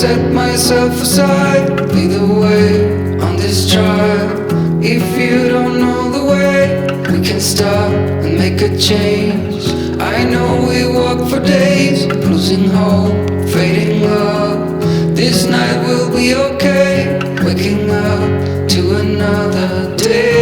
set myself aside, lead the way on this trial. If you don't know the way, we can stop and make a change. I know we walk for days, losing hope, fading love. This night will be okay, waking up to another day.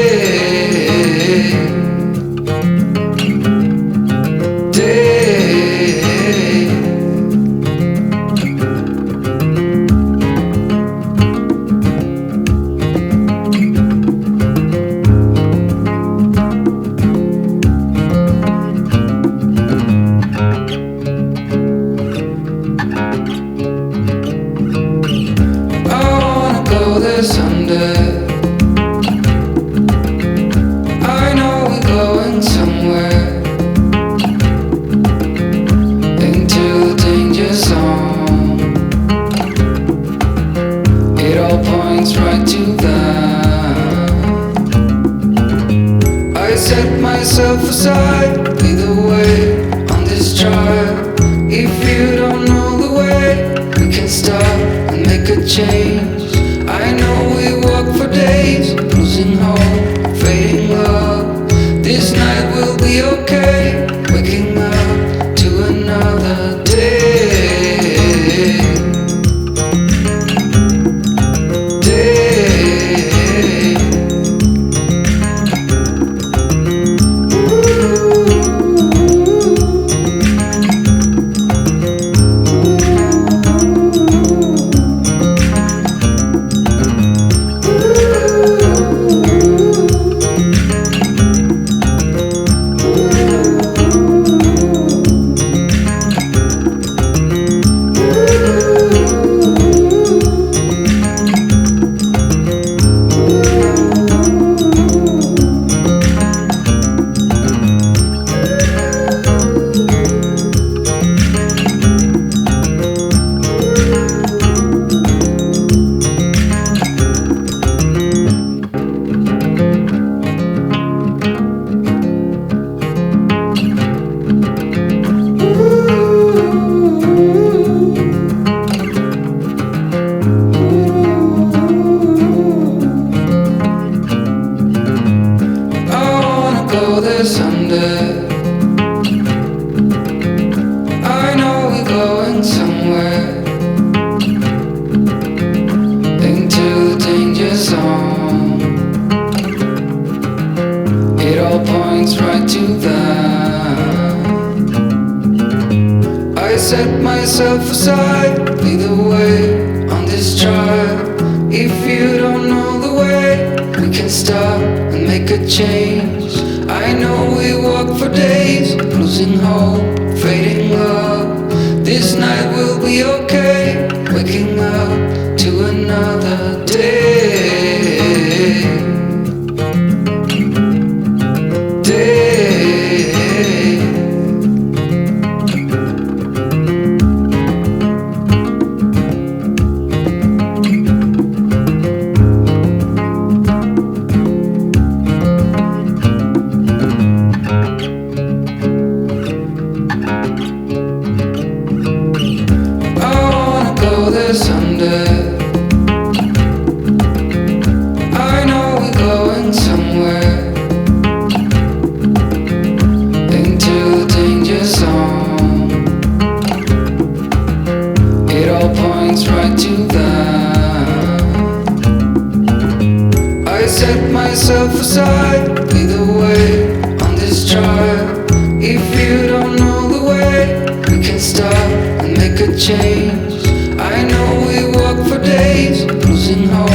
Someday I know we're going somewhere, into the danger zone. It all points right to that. I set myself aside, lead the way on this trial. If you don't know the way, we can stop and make a change. I know we walk for days, losing hope, fading love. This night will be okay, waking up to another day. Someday I know we're going somewhere, into the danger zone. It all points right to that. I set myself aside, lead the way on this trial. If you don't know the way, we can stop and make a change. I know we walk for days, losing hope, fading love. This night will be okay, waking up to another day. Someday I know we're going somewhere, into the danger zone. It all points right to that. I set myself aside, lead the way on this trial. If you don't know the way, we can stop and make a change. I know we walk for days, losing hope,